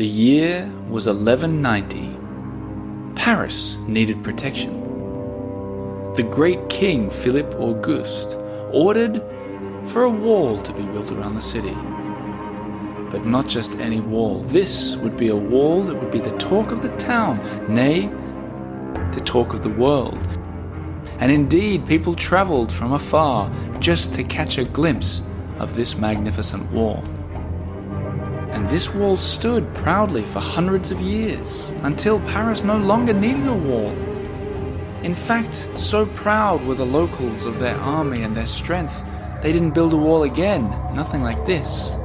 The year was 1190. Paris needed protection. The great king Philippe Auguste ordered for a wall to be built around the city. But not just any wall. This would be a wall that would be the talk of the town, nay, the talk of the world. And indeed, people travelled from afar just to catch a glimpse of this magnificent wall. And this wall stood proudly for hundreds of years, until Paris no longer needed a wall. In fact, so proud were the locals of their army and their strength, they didn't build a wall again, nothing like this.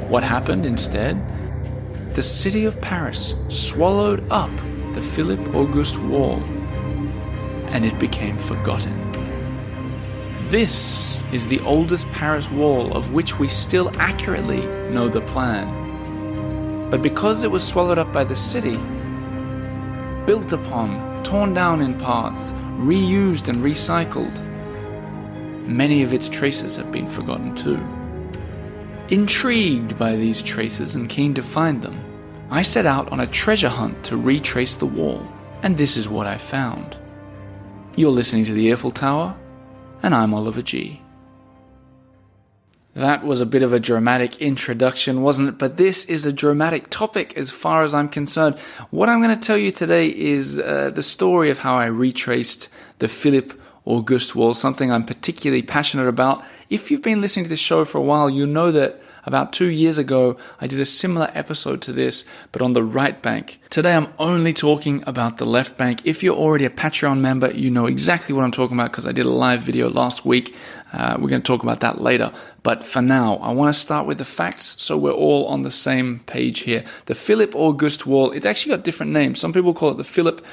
What happened instead? The city of Paris swallowed up the Philippe Auguste Wall, and it became forgotten. This is the oldest Paris wall of which we still accurately know the plan. But because it was swallowed up by the city, built upon, torn down in parts, reused and recycled, many of its traces have been forgotten too. Intrigued by these traces and keen to find them, I set out on a treasure hunt to retrace the wall, and this is what I found. You're listening to the Eiffel Tower, and I'm Oliver G. That was a bit of a dramatic introduction, wasn't it? But this is a dramatic topic as far as I'm concerned. What I'm going to tell you today is the story of how I retraced the Philippe Auguste Wall, something I'm particularly passionate about. If you've been listening to this show for a while, you know that about 2 years ago, I did a similar episode to this, but on the right bank. Today, I'm only talking about the left bank. If you're already a Patreon member, you know exactly what I'm talking about because I did a live video last week. We're going to talk about that later. But for now, I want to start with the facts so we're all on the same page here. The Philippe Auguste Wall, it's actually got different names. Some people call it the Philippe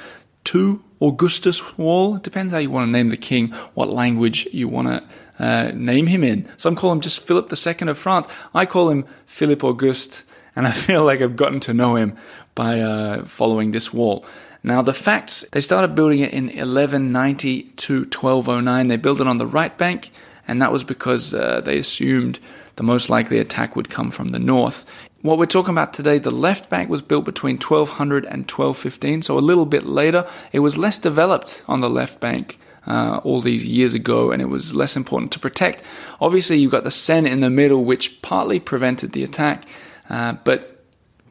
II Augustus Wall. It depends how you want to name the king, what language you want to name him in. Some call him just Philip II of France. I call him Philippe Auguste, and I feel like I've gotten to know him by following this wall. Now, the facts, they started building it in 1190 to 1209. They built it on the right bank, and that was because they assumed the most likely attack would come from the north. What we're talking about today, the left bank was built between 1200 and 1215, so a little bit later. It was less developed on the left bank all these years ago, and it was less important to protect. Obviously, you've got the Seine in the middle, which partly prevented the attack, but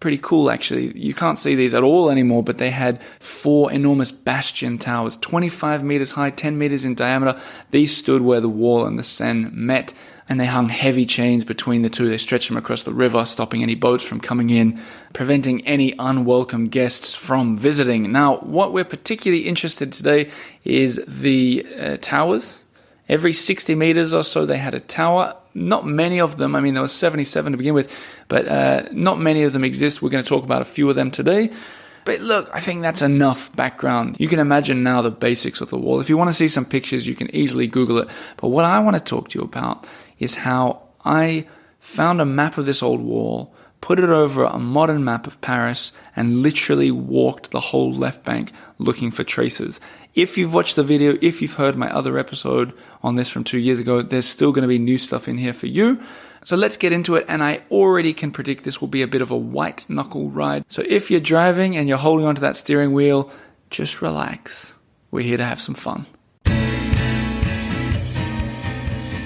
pretty cool actually. You can't see these at all anymore, but they had 4 enormous bastion towers, 25 meters high, 10 meters in diameter. These stood where the wall and the Seine met, and they hung heavy chains between the two. They stretched them across the river, stopping any boats from coming in, preventing any unwelcome guests from visiting. Now, what we're particularly interested today is the towers. Every 60 meters or so, they had a tower. Not many of them, I mean, there was 77 to begin with, but not many of them exist. We're going to talk about a few of them today. But look, I think that's enough background. You can imagine now the basics of the wall. If you want to see some pictures, you can easily Google it. But what I want to talk to you about is how I found a map of this old wall, put it over a modern map of Paris, and literally walked the whole left bank looking for traces. If you've watched the video, if you've heard my other episode on this from 2 years ago, there's still going to be new stuff in here for you. So let's get into it, and I already can predict this will be a bit of a white knuckle ride. So if you're driving and you're holding onto that steering wheel, just relax. We're here to have some fun.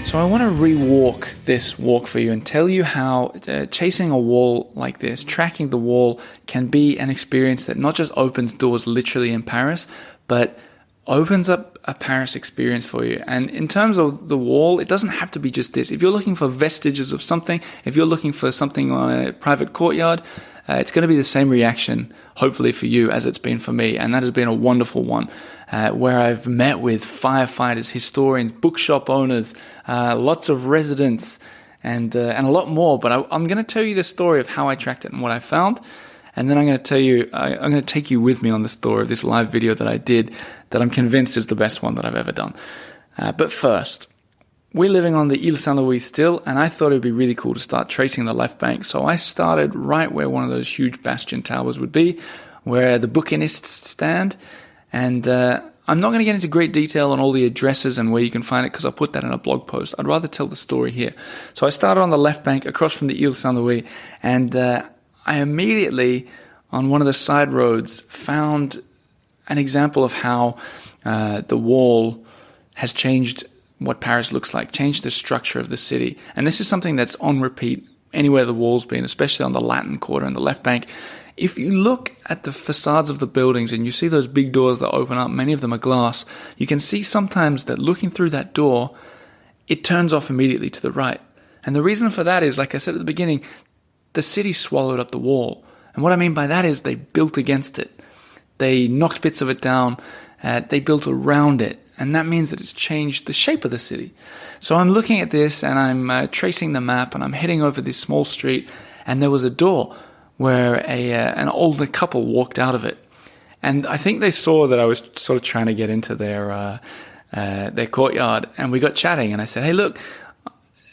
So I want to re-walk this walk for you and tell you how chasing a wall like this, tracking the wall, can be an experience that not just opens doors literally in Paris, but opens up a Paris experience for you. And in terms of the wall, it doesn't have to be just this. If you're looking for vestiges of something, if you're looking for something on a private courtyard, it's going to be the same reaction, hopefully for you, as it's been for me. And that has been a wonderful one, where I've met with firefighters, historians, bookshop owners, lots of residents, and a lot more. But I'm going to tell you the story of how I tracked it and what I found. And then I'm going to tell you, I'm going to take you with me on the story of this live video that I did that I'm convinced is the best one that I've ever done. But first, we're living on the Ile Saint-Louis still, and I thought it would be really cool to start tracing the left bank. So I started right where one of those huge bastion towers would be, where the bouquinists stand. And I'm not going to get into great detail on all the addresses and where you can find it because I'll put that in a blog post. I'd rather tell the story here. So I started on the left bank across from the Ile Saint-Louis, and I immediately, on one of the side roads, found an example of how the wall has changed what Paris looks like, changed the structure of the city. And this is something that's on repeat anywhere the wall's been, especially on the Latin Quarter and the left bank. If you look at the facades of the buildings and you see those big doors that open up, many of them are glass, you can see sometimes that looking through that door, it turns off immediately to the right. And the reason for that is, like I said at the beginning, the city swallowed up the wall. And what I mean by that is they built against it. They knocked bits of it down. They built around it. And that means that it's changed the shape of the city. So I'm looking at this and I'm tracing the map and I'm heading over this small street, and there was a door where an older couple walked out of it. And I think they saw that I was sort of trying to get into their courtyard, and we got chatting, and I said, hey, look,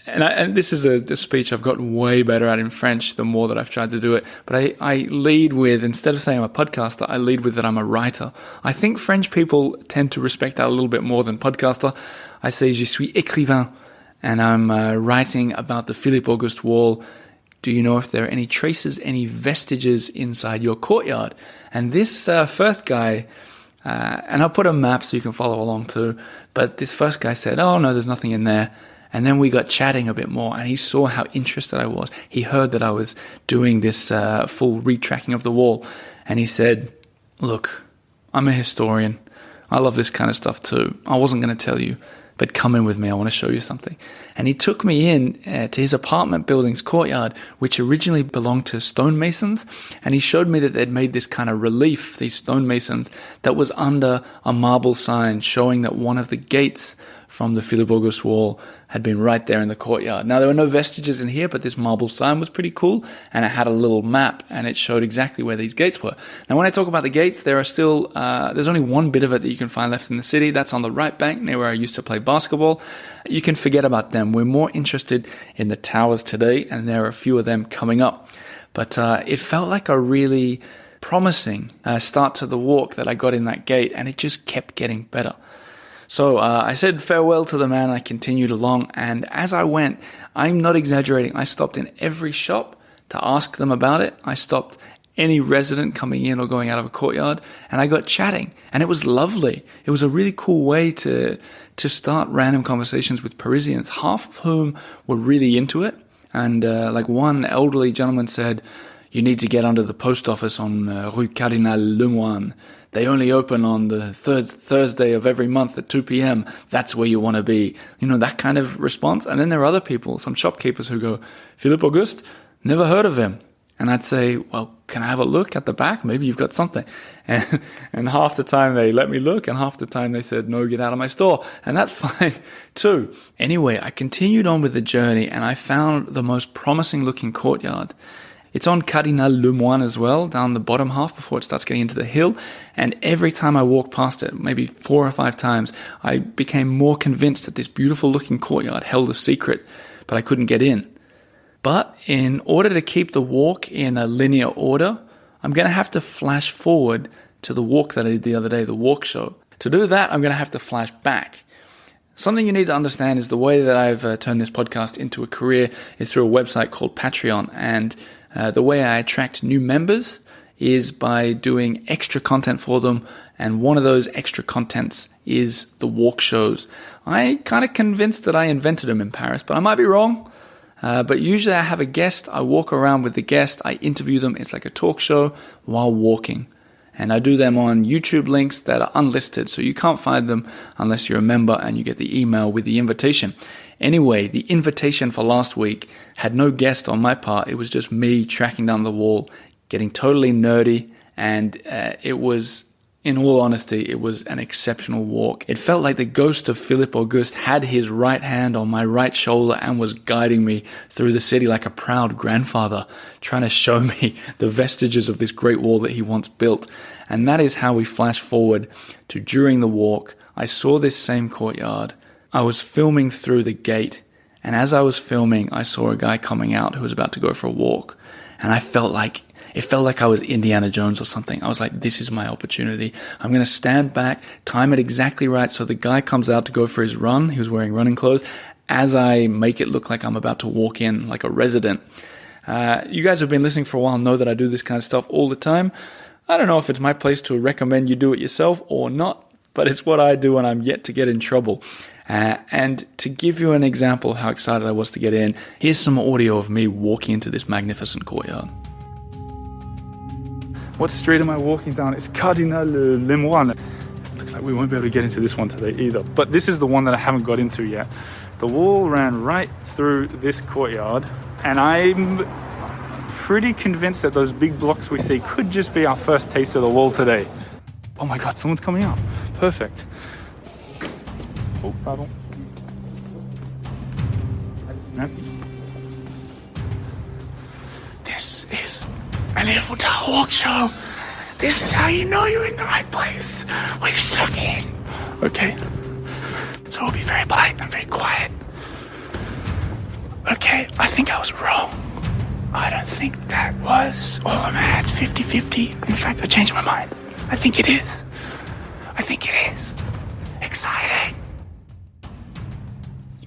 and this is a speech I've gotten way better at in French the more that I've tried to do it, but I lead with, instead of saying I'm a podcaster, I lead with that I'm a writer. I think French people tend to respect that a little bit more than podcaster. I say, je suis écrivain, and I'm writing about the Philippe Auguste Wall. Do you know if there are any traces, any vestiges inside your courtyard? And this first guy, and I'll put a map so you can follow along too, but this first guy said, oh no, there's nothing in there. And then we got chatting a bit more, and he saw how interested I was. He heard that I was doing this full retracking of the wall, and he said, look, I'm a historian. I love this kind of stuff too. I wasn't going to tell you, but come in with me. I want to show you something. And he took me in to his apartment building's courtyard, which originally belonged to stonemasons. And he showed me that they'd made this kind of relief, these stonemasons, that was under a marble sign showing that one of the gates from the Philippe Auguste Wall had been right there in the courtyard. Now, there were no vestiges in here, but this marble sign was pretty cool, and it had a little map, and it showed exactly where these gates were. Now, when I talk about the gates, there are still, there's only one bit of it that you can find left in the city. That's on the right bank, near where I used to play basketball. You can forget about them. We're more interested in the towers today, and there are a few of them coming up. But it felt like a really promising start to the walk that I got in that gate, and it just kept getting better. So I said farewell to the man. I continued along, and as I went, I'm not exaggerating, I stopped in every shop to ask them about it. I stopped any resident coming in or going out of a courtyard, and I got chatting, and it was lovely. It was a really cool way to start random conversations with Parisians, half of whom were really into it. And like one elderly gentleman said, you need to get under the post office on Rue Cardinal Lemoine. They only open on the third Thursday of every month at 2 p.m. That's where you want to be. You know, that kind of response. And then there are other people, some shopkeepers who go, Philippe Auguste? Never heard of him. And I'd say, well, can I have a look at the back? Maybe you've got something. And half the time they let me look, and half the time they said, no, get out of my store. And that's fine too. Anyway, I continued on with the journey, and I found the most promising looking courtyard. It's on Cardinal Lemoine as well, down the bottom half before it starts getting into the hill. And every time I walked past it, maybe 4 or 5 times, I became more convinced that this beautiful looking courtyard held a secret, but I couldn't get in. But in order to keep the walk in a linear order, I'm going to have to flash forward to the walk that I did the other day, the walk show. To do that, I'm going to have to flash back. Something you need to understand is the way that I've turned this podcast into a career is through a website called Patreon. And the way I attract new members is by doing extra content for them. And one of those extra contents is the walk shows. I kind of convinced that I invented them in Paris, but I might be wrong. But usually I have a guest. I walk around with the guest. I interview them. It's like a talk show while walking. And I do them on YouTube links that are unlisted, so you can't find them unless you're a member and you get the email with the invitation. Anyway, the invitation for last week had no guest on my part. It was just me tracking down the wall, getting totally nerdy, and it was, in all honesty, it was an exceptional walk. It felt like the ghost of Philippe Auguste had his right hand on my right shoulder and was guiding me through the city like a proud grandfather, trying to show me the vestiges of this great wall that he once built. And that is how we flash forward to during the walk. I saw this same courtyard. I was filming through the gate, and as I was filming, I saw a guy coming out who was about to go for a walk, and it felt like I was Indiana Jones or something. I was like, this is my opportunity. I'm going to stand back, time it exactly right so the guy comes out to go for his run. He was wearing running clothes. As I make it look like I'm about to walk in like a resident, You guys have been listening for a while, know that I do this kind of stuff all the time. I don't know if it's my place to recommend you do it yourself or not, but it's what I do and I'm yet to get in trouble. And to give you an example of how excited I was to get in, here's some audio of me walking into this magnificent courtyard. What street am I walking down? It's Cardinal Lemoine. Looks like we won't be able to get into this one today either, but this is the one that I haven't got into yet. The wall ran right through this courtyard, and I'm pretty convinced that those big blocks we see could just be our first taste of the wall today. Oh my God, someone's coming up. Perfect. Oh, pardon. Merci. This is an Eiffel Tower walk show. This is how you know you're in the right place. We're stuck in. Okay. So we'll be very polite and very quiet. Okay, I think I was wrong. I don't think that was... Oh man, it's 50-50. In fact, I changed my mind. I think it is. I think it is. Exciting.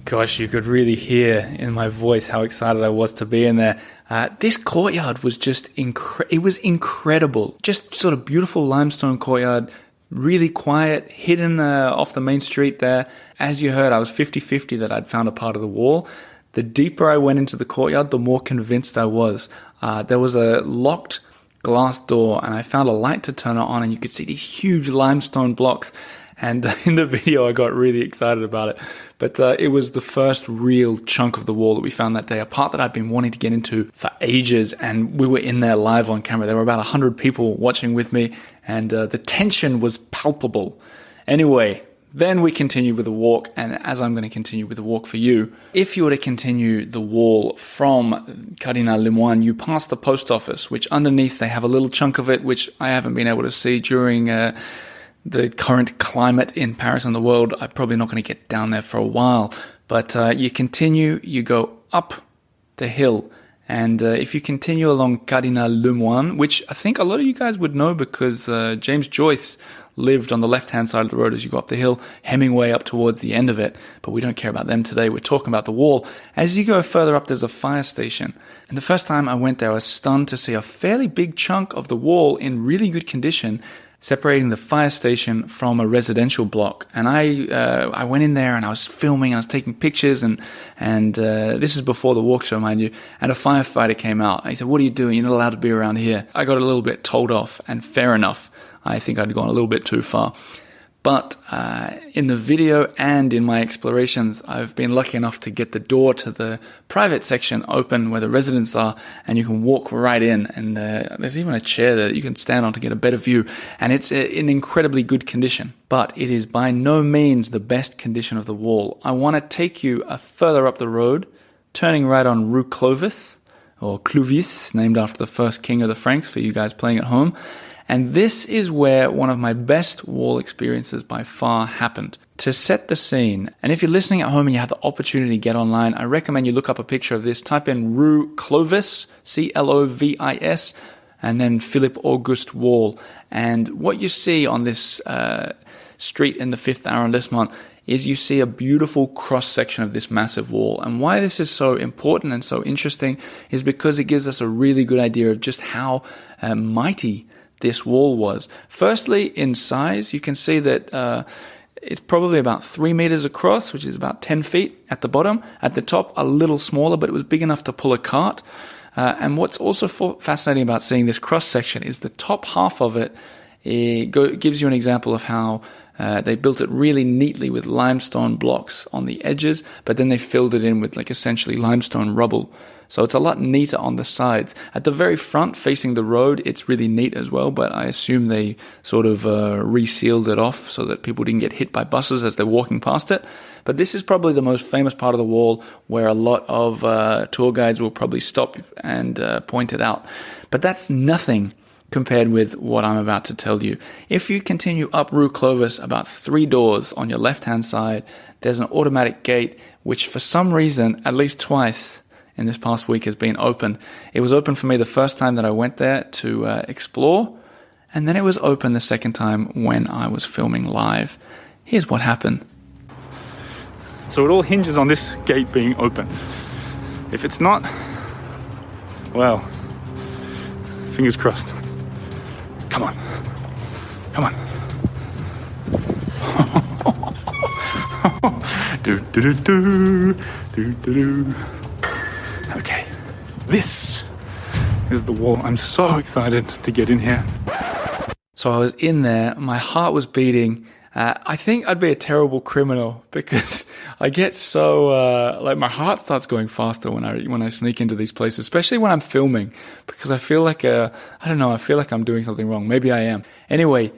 Gosh, you could really hear in my voice how excited I was to be in there. This courtyard was just it was incredible. Just sort of beautiful limestone courtyard, really quiet, hidden off the main street there. As you heard, I was 50-50 that I'd found a part of the wall. The deeper I went into the courtyard, the more convinced I was. There was a locked glass door, and I found a light to turn it on, and you could see these huge limestone blocks. And in the video, I got really excited about it. But it was the first real chunk of the wall that we found that day, a part that I'd been wanting to get into for ages. And we were in there live on camera. There were about 100 people watching with me, and the tension was palpable. Anyway, then we continued with the walk, and as I'm going to continue with the walk for you, if you were to continue the wall from Cardinal Lemoine, you pass the post office, which underneath they have a little chunk of it, which I haven't been able to see during... the current climate in Paris and the world. I'm probably not going to get down there for a while. But you continue, you go up the hill. And if you continue along Cardinal Lemoine, which I think a lot of you guys would know because James Joyce lived on the left-hand side of the road as you go up the hill, Hemingway up towards the end of it. But we don't care about them today. We're talking about the wall. As you go further up, there's a fire station. And the first time I went there, I was stunned to see a fairly big chunk of the wall in really good condition, separating the fire station from a residential block. And I went in there and I was filming, I was taking pictures, and this is before the walk show, mind you, and a firefighter came out. And he said, "What are you doing? You're not allowed to be around here." I got a little bit told off, and fair enough. I think I'd gone a little bit too far. But in the video and in my explorations, I've been lucky enough to get the door to the private section open where the residents are, and you can walk right in. And there's even a chair there that you can stand on to get a better view. And it's in incredibly good condition. But it is by no means the best condition of the wall. I want to take you further up the road, turning right on Rue Clovis, or Clovis, named after the first king of the Franks for you guys playing at home. And this is where one of my best wall experiences by far happened. To set the scene, and if you're listening at home and you have the opportunity to get online, I recommend you look up a picture of this. Type in Rue Clovis, Clovis, and then Philippe Auguste Wall. And what you see on this street in the 5th arrondissement is you see a beautiful cross-section of this massive wall. And why this is so important and so interesting is because it gives us a really good idea of just how mighty this wall was. Firstly, in size, you can see that it's probably about 3 meters across, which is about 10 feet at the bottom. At the top, a little smaller, but it was big enough to pull a cart. And what's also fascinating about seeing this cross-section is the top half of it gives you an example of how they built it really neatly with limestone blocks on the edges, but then they filled it in with like essentially limestone rubble. So it's a lot neater on the sides. At the very front, facing the road, it's really neat as well, but I assume they sort of resealed it off so that people didn't get hit by buses as they're walking past it. But this is probably the most famous part of the wall where a lot of tour guides will probably stop and point it out. But that's nothing compared with what I'm about to tell you. If you continue up Rue Clovis, about 3 doors on your left-hand side, there's an automatic gate, which for some reason, at least twice in this past week, has been opened. It was open for me the first time that I went there to explore, and then it was open the second time when I was filming live. Here's what happened. So it all hinges on this gate being open. If it's not, Well, fingers crossed. Come on. Come on. do, do, do, do, do, do, do. Okay, this is the wall. I'm so excited to get in here. So I was in there, my heart was beating. I think I'd be a terrible criminal because I get so like my heart starts going faster when I sneak into these places, especially when I'm filming, because I feel like I don't know, I feel like I'm doing something wrong. Maybe I am. Anyway,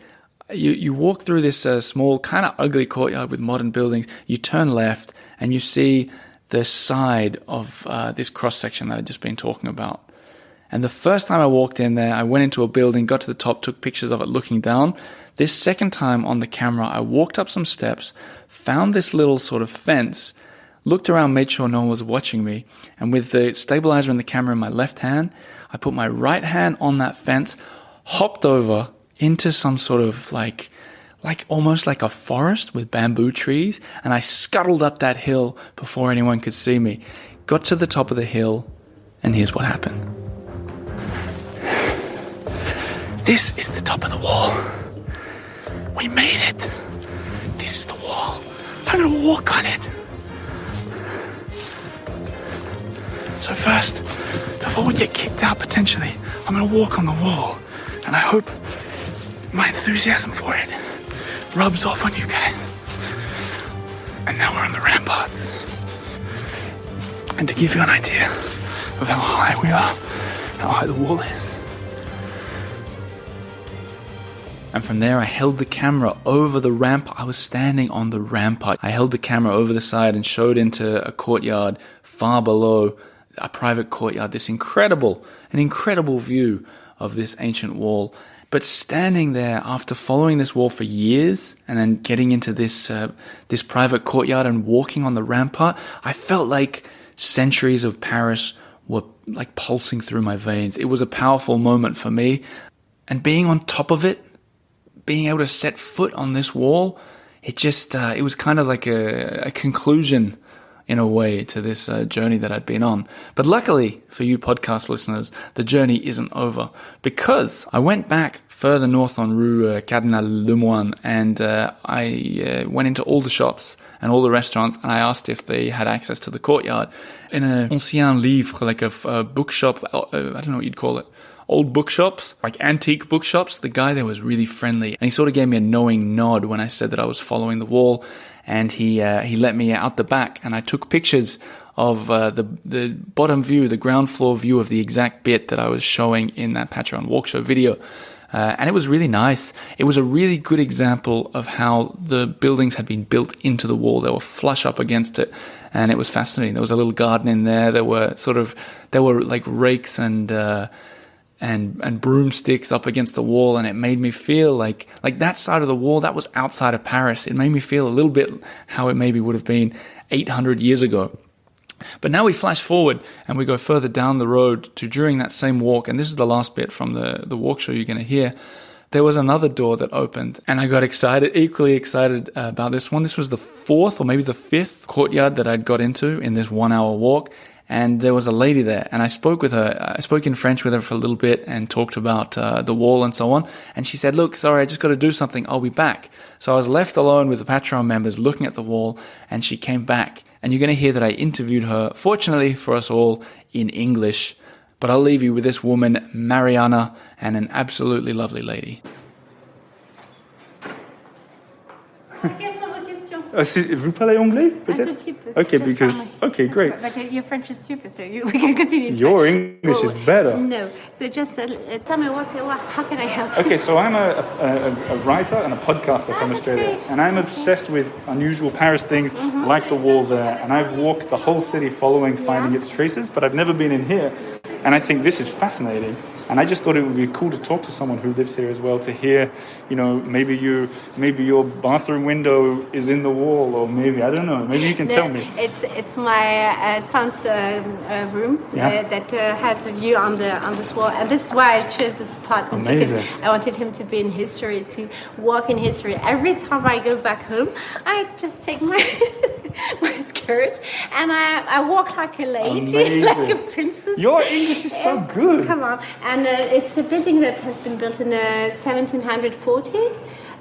you walk through this small, kind of ugly courtyard with modern buildings. You turn left and you see the side of this cross section that I'd just been talking about. And the first time I walked in there, I went into a building, got to the top, took pictures of it looking down. This second time on the camera, I walked up some steps, found this little sort of fence, looked around, made sure no one was watching me. And with the stabilizer and the camera in my left hand, I put my right hand on that fence, hopped over into some sort of like almost like a forest with bamboo trees. And I scuttled up that hill before anyone could see me. Got to the top of the hill, and here's what happened. This is the top of the wall. We made it. This is the wall. I'm gonna walk on it. So first, before we get kicked out potentially, I'm gonna walk on the wall. And I hope my enthusiasm for it rubs off on you guys. And now we're on the ramparts. And to give you an idea of how high we are, how high the wall is. And from there, I held the camera over the rampart. I was standing on the rampart. I held the camera over the side and showed into a courtyard far below, a private courtyard, an incredible view of this ancient wall. But standing there after following this wall for years and then getting into this private courtyard and walking on the rampart, I felt like centuries of Paris were like pulsing through my veins. It was a powerful moment for me. And being on top of it, being able to set foot on this wall, it was kind of like a conclusion in a way to this journey that I'd been on. But luckily for you podcast listeners, the journey isn't over, because I went back further north on Rue Cardinal Lemoine and I went into all the shops and all the restaurants, and I asked if they had access to the courtyard. In an ancien livre, like a bookshop, I don't know what you'd call it, old bookshops, like antique bookshops, the guy there was really friendly, and he sort of gave me a knowing nod when I said that I was following the wall, and he let me out the back, and I took pictures of the bottom view, the ground floor view of the exact bit that I was showing in that Patreon Walk Show video. And it was really nice. It was a really good example of how the buildings had been built into the wall. They were flush up against it, and it was fascinating. There was a little garden in there. There were like rakes and broomsticks up against the wall, and it made me feel like that side of the wall, that was outside of Paris. It made me feel a little bit how it maybe would have been 800 years ago. But now we flash forward and we go further down the road to during that same walk, and this is the last bit from the walk show you're going to hear. There was another door that opened, and I got equally excited about this one. This was the fourth or maybe the fifth courtyard that I'd got into in this 1 hour walk. And there was a lady there, and I spoke with her. I spoke in French with her for a little bit and talked about the wall and so on. And she said, "Look, sorry, I just got to do something. I'll be back." So I was left alone with the Patreon members looking at the wall, and she came back. And you're going to hear that I interviewed her, fortunately for us all, in English. But I'll leave you with this woman, Mariana, and an absolutely lovely lady. Vous parlez anglais, peut-être? Un tout petit peu. Okay, because okay, great. But your French is super, so we can continue. Your English is better. No, so just tell me how can I help? Okay, so I'm a writer and a podcaster from Australia, great. and I'm obsessed with unusual Paris things, like the wall there. And I've walked the whole city finding its traces, but I've never been in here. And I think this is fascinating. And I just thought it would be cool to talk to someone who lives here as well, to hear, maybe your bathroom window is in the wall, or maybe, I don't know, maybe you can tell me. It's my son's room that has a view on this wall, and this is why I chose this spot. Amazing. Because I wanted him to be in history, to walk in history. Every time I go back home, I just take my my skirt and I walk like a lady, like a princess. Your English is so good. Come on. And it's a building that has been built in 1740.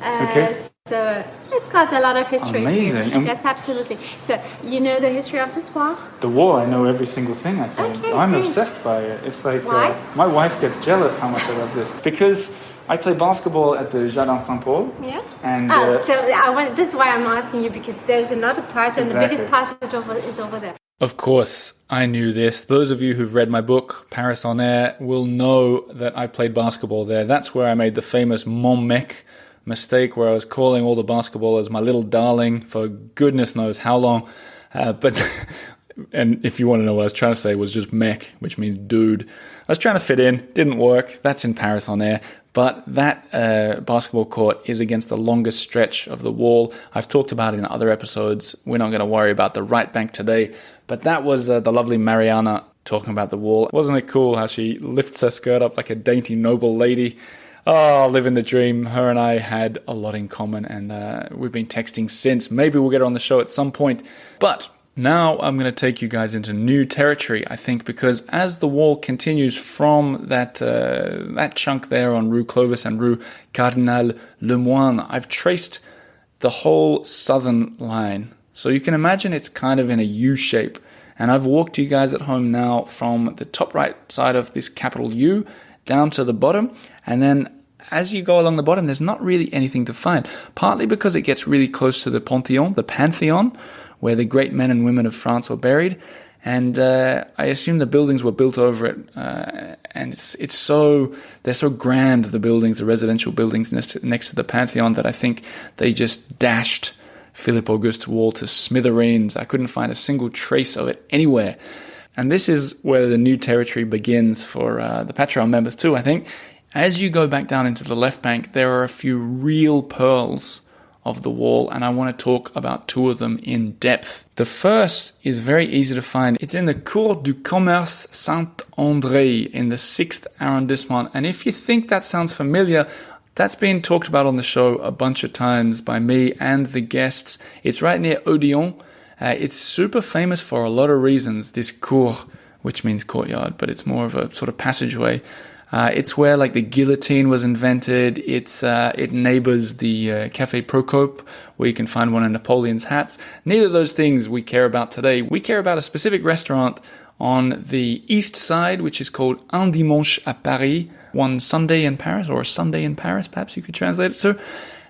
Okay. So it's got a lot of history. Amazing. Yes, absolutely. So you know the history of this wall? The wall, I know every single thing, I think. Okay, I'm great. obsessed by it. It's like, Why? My wife gets jealous how much I love this. Because I play basketball at the Jardin Saint-Paul. Yeah. And, this is why I'm asking you, because there's another part, and Exactly. the biggest part is over there. Of course, I knew this. Those of you who've read my book, Paris on Air, will know that I played basketball there. That's where I made the famous mon mec mistake, where I was calling all the basketballers my little darling for goodness knows how long. And if you want to know what I was trying to say, it was just mec, which means dude. I was trying to fit in, didn't work. That's in Paris on Air. But that basketball court is against the longest stretch of the wall. I've talked about it in other episodes. We're not going to worry about the right bank today. But that was the lovely Mariana talking about the wall. Wasn't it cool how she lifts her skirt up like a dainty, noble lady? Oh, living the dream. Her and I had a lot in common, and we've been texting since. Maybe we'll get her on the show at some point. But now I'm going to take you guys into new territory, I think, because as the wall continues from that chunk there on Rue Clovis and Rue Cardinal Lemoine, I've traced the whole southern line. So you can imagine it's kind of in a U shape. And I've walked you guys at home now from the top right side of this capital U down to the bottom. And then as you go along the bottom, there's not really anything to find. Partly because it gets really close to the Pantheon, where the great men and women of France were buried. And I assume the buildings were built over it. And they're so grand, the buildings, the residential buildings next to the Pantheon, that I think they just dashed Philippe Auguste Wall to smithereens. I couldn't find a single trace of it anywhere. And this is where the new territory begins for the Patreon members too, I think. As you go back down into the left bank, there are a few real pearls of the wall, and I want to talk about two of them in depth. The first is very easy to find. It's in the Cour du Commerce Saint-André in the 6th arrondissement. And if you think that sounds familiar, that's been talked about on the show a bunch of times by me and the guests. It's right near Odeon. It's super famous for a lot of reasons, this cour, which means courtyard, but it's more of a sort of passageway. It's where like the guillotine was invented. It neighbors the Café Procope, where you can find one of Napoleon's hats. Neither of those things we care about today. We care about a specific restaurant on the east side, which is called Un Dimanche à Paris, one Sunday in Paris, or a Sunday in Paris, perhaps you could translate it to.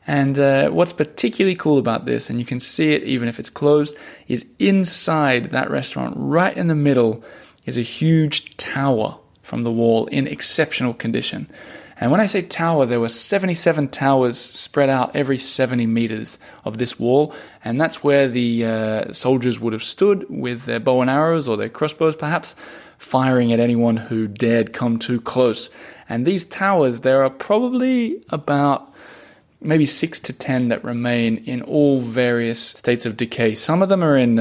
And what's particularly cool about this, and you can see it even if it's closed, is inside that restaurant, right in the middle, is a huge tower from the wall in exceptional condition. And when I say tower, there were 77 towers spread out every 70 meters of this wall, and that's where the soldiers would have stood with their bow and arrows, or their crossbows perhaps, firing at anyone who dared come too close. And these towers, there are probably about maybe 6 to 10 that remain in all various states of decay. Some of them are in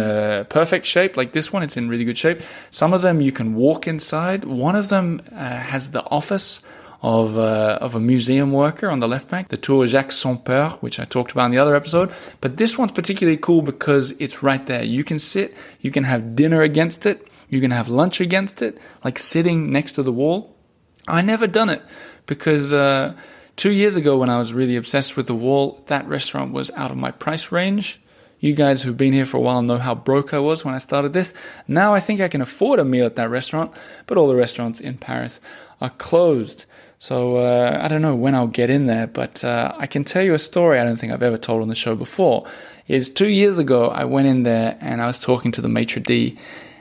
perfect shape, like this one, it's in really good shape. Some of them you can walk inside. One of them has the office of a museum worker on the left bank, the Tour Jacques Semper, which I talked about in the other episode. But this one's particularly cool because it's right there. You can sit, you can have dinner against it, you can have lunch against it, like sitting next to the wall. I never done it because 2 years ago, when I was really obsessed with the wall, that restaurant was out of my price range. You guys who've been here for a while know how broke I was when I started this. Now I think I can afford a meal at that restaurant, but all the restaurants in Paris are closed. So I don't know when I'll get in there, but I can tell you a story I don't think I've ever told on the show before. Is 2 years ago, I went in there and I was talking to the maitre d'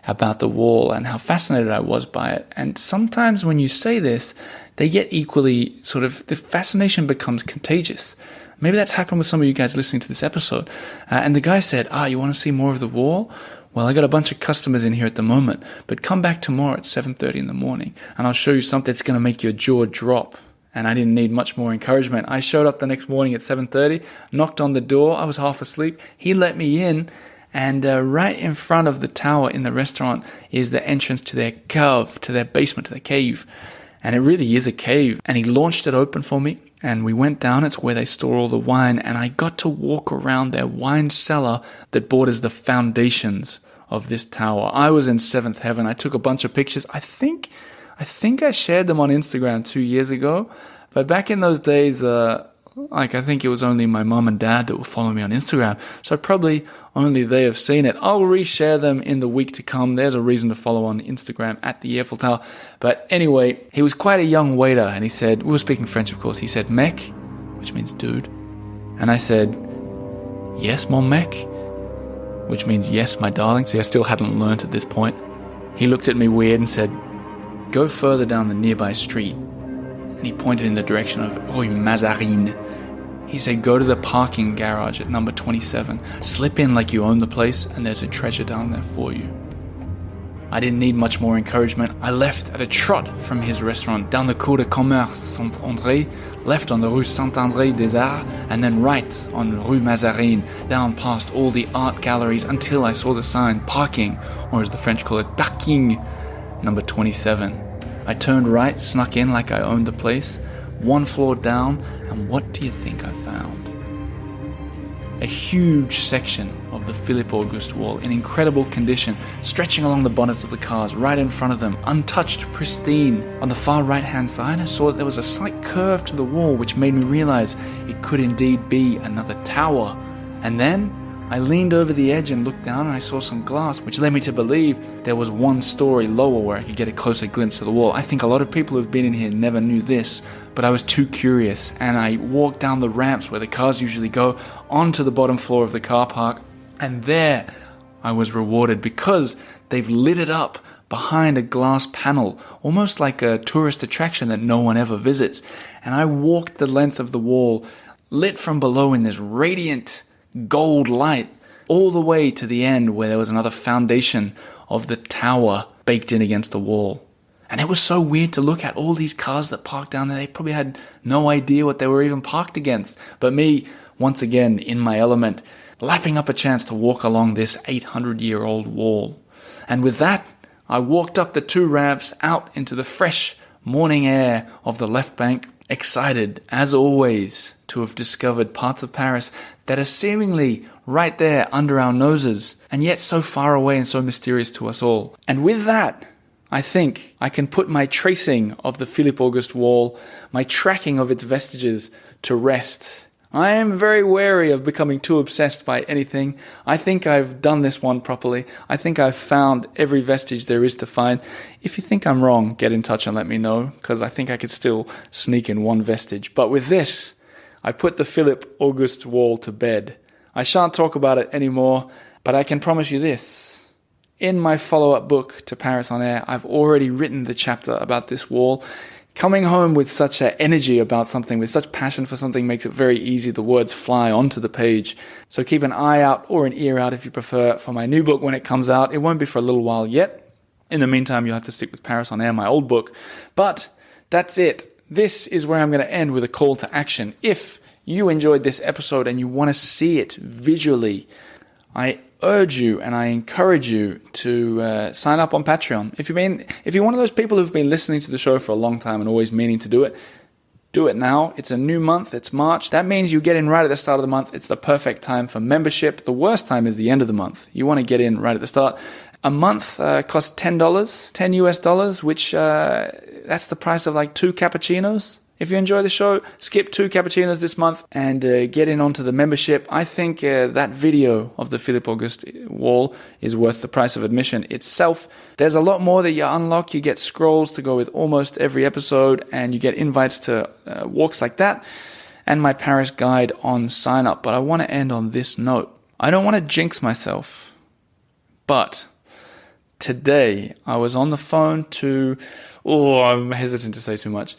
about the wall and how fascinated I was by it. And sometimes when you say this, they get equally sort of, the fascination becomes contagious. Maybe that's happened with some of you guys listening to this episode. And the guy said, you want to see more of the wall? Well, I got a bunch of customers in here at the moment, but come back tomorrow at 7:30 in the morning and I'll show you something that's going to make your jaw drop. And I didn't need much more encouragement. I showed up the next morning at 7:30, knocked on the door. I was half asleep. He let me in, and right in front of the tower in the restaurant is the entrance to their cave, to their basement, to their cave. And it really is a cave. And he launched it open for me, and we went down. It's where they store all the wine, and I got to walk around their wine cellar that borders the foundations of this tower. I was in seventh heaven. I took a bunch of pictures. I think I shared them on Instagram 2 years ago, but back in those days, I think it was only my mom and dad that were following me on Instagram, so probably only they have seen it. I'll reshare them in the week to come. There's a reason to follow on Instagram at the Eiffel Tower. But anyway, he was quite a young waiter, and he said, we were speaking French, of course. He said, mec, which means dude. And I said, yes, mon mec, which means yes, my darling. See, I still hadn't learnt at this point. He looked at me weird and said, go further down the nearby street. And he pointed in the direction of Rue Mazarine. He said, go to the parking garage at number 27. Slip in like you own the place, and there's a treasure down there for you. I didn't need much more encouragement. I left at a trot from his restaurant, down the Cour de Commerce Saint-André, left on the Rue Saint-André des Arts, and then right on Rue Mazarine, down past all the art galleries until I saw the sign, parking, or as the French call it, parking, number 27. I turned right, snuck in like I owned the place, one floor down, and what do you think I found? A huge section of the Philippe Auguste Wall in incredible condition, stretching along the bonnets of the cars right in front of them, untouched, pristine. On the far right-hand side, I saw that there was a slight curve to the wall, which made me realize it could indeed be another tower. And then I leaned over the edge and looked down, and I saw some glass, which led me to believe there was one story lower where I could get a closer glimpse of the wall. I think a lot of people who've been in here never knew this, but I was too curious, and I walked down the ramps where the cars usually go onto the bottom floor of the car park, and there I was rewarded because they've lit it up behind a glass panel, almost like a tourist attraction that no one ever visits. And I walked the length of the wall, lit from below in this radiant gold light, all the way to the end where there was another foundation of the tower baked in against the wall. And it was so weird to look at all these cars that parked down there. They probably had no idea what they were even parked against. But me, once again, in my element, lapping up a chance to walk along this 800-year-old wall. And with that, I walked up the 2 ramps out into the fresh morning air of the left bank, excited, as always, to have discovered parts of Paris that are seemingly right there under our noses, and yet so far away and so mysterious to us all. And with that, I think I can put my tracing of the Philippe Auguste Wall, my tracking of its vestiges, to rest. I am very wary of becoming too obsessed by anything. I think I've done this one properly. I think I've found every vestige there is to find. If you think I'm wrong, get in touch and let me know, because I think I could still sneak in one vestige. But with this, I put the Philippe Auguste Wall to bed. I shan't talk about it anymore, but I can promise you this. In my follow-up book to Paris on Air, I've already written the chapter about this wall. Coming home with such an energy about something, with such passion for something, makes it very easy. The words fly onto the page. So keep an eye out, or an ear out if you prefer, for my new book when it comes out. It won't be for a little while yet. In the meantime, you'll have to stick with Paris on Air, my old book. But that's it. This is where I'm going to end with a call to action. If you enjoyed this episode and you want to see it visually, I urge you and I encourage you to sign up on Patreon. If you're one of those people who've been listening to the show for a long time and always meaning to do it now. It's a new month. It's March. That means you get in right at the start of the month. It's the perfect time for membership. The worst time is the end of the month. You want to get in right at the start. A month costs $10, $10 US, which that's the price of like 2 cappuccinos. If you enjoy the show, skip 2 cappuccinos this month and get in onto the membership. I think that video of the Philippe Auguste Wall is worth the price of admission itself. There's a lot more that you unlock. You get scrolls to go with almost every episode, and you get invites to walks like that, and my Paris guide on sign up. But I want to end on this note. I don't want to jinx myself, but today I was on the phone to, I'm hesitant to say too much,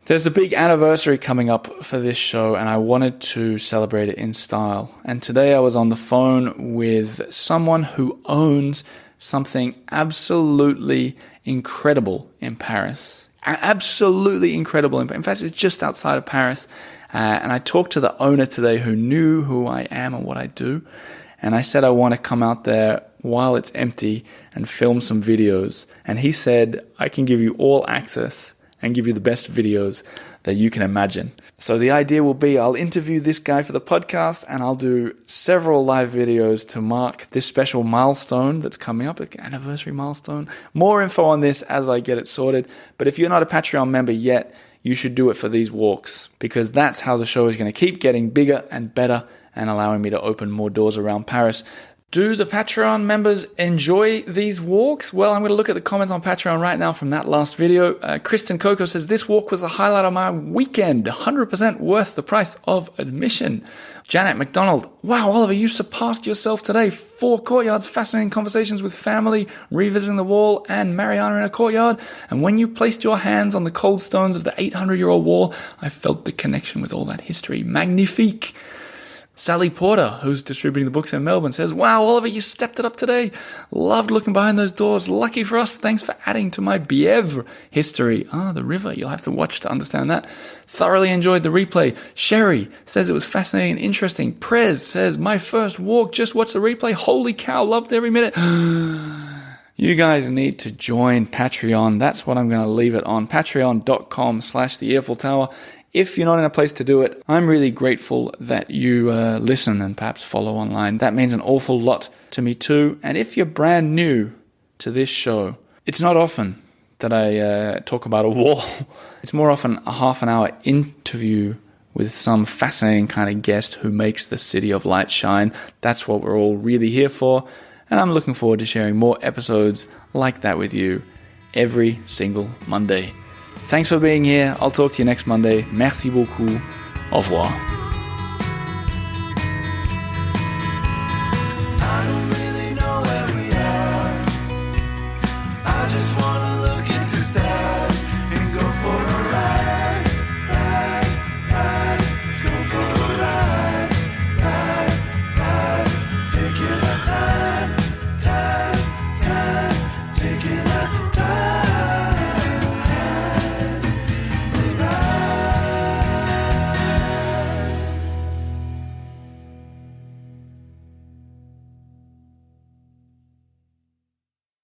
There's a big anniversary coming up for this show, and I wanted to celebrate it in style. And today I was on the phone with someone who owns something absolutely incredible in Paris. Absolutely incredible. In fact, it's just outside of Paris. And I talked to the owner today who knew who I am and what I do. And I said I want to come out there while it's empty and film some videos. And he said, I can give you all access and give you the best videos that you can imagine. So the idea will be I'll interview this guy for the podcast, and I'll do several live videos to mark this special milestone that's coming up, an anniversary milestone. More info on this as I get it sorted. But if you're not a Patreon member yet, you should do it for these walks, because that's how the show is going to keep getting bigger and better and allowing me to open more doors around Paris. Do the Patreon members enjoy these walks? Well, I'm going to look at the comments on Patreon right now from that last video. Kristen Coco says, this walk was the highlight of my weekend. 100% worth the price of admission. Janet McDonald, wow, Oliver, you surpassed yourself today. 4 courtyards, fascinating conversations with family, revisiting the wall, and Mariana in a courtyard. And when you placed your hands on the cold stones of the 800-year-old wall, I felt the connection with all that history. Magnifique. Sally Porter, who's distributing the books in Melbourne, says, wow, Oliver, you stepped it up today. Loved looking behind those doors. Lucky for us. Thanks for adding to my Bièvre history. The river. You'll have to watch to understand that. Thoroughly enjoyed the replay. Sherry says it was fascinating and interesting. Prez says, my first walk. Just watched the replay. Holy cow. Loved every minute. You guys need to join Patreon. That's what I'm going to leave it on. Patreon.com/The Eiffel Tower. If you're not in a place to do it, I'm really grateful that you listen and perhaps follow online. That means an awful lot to me too. And if you're brand new to this show, it's not often that I talk about a wall. It's more often a half an hour interview with some fascinating kind of guest who makes the City of Light shine. That's what we're all really here for. And I'm looking forward to sharing more episodes like that with you every single Monday. Thanks for being here. I'll talk to you next Monday. Merci beaucoup. Au revoir.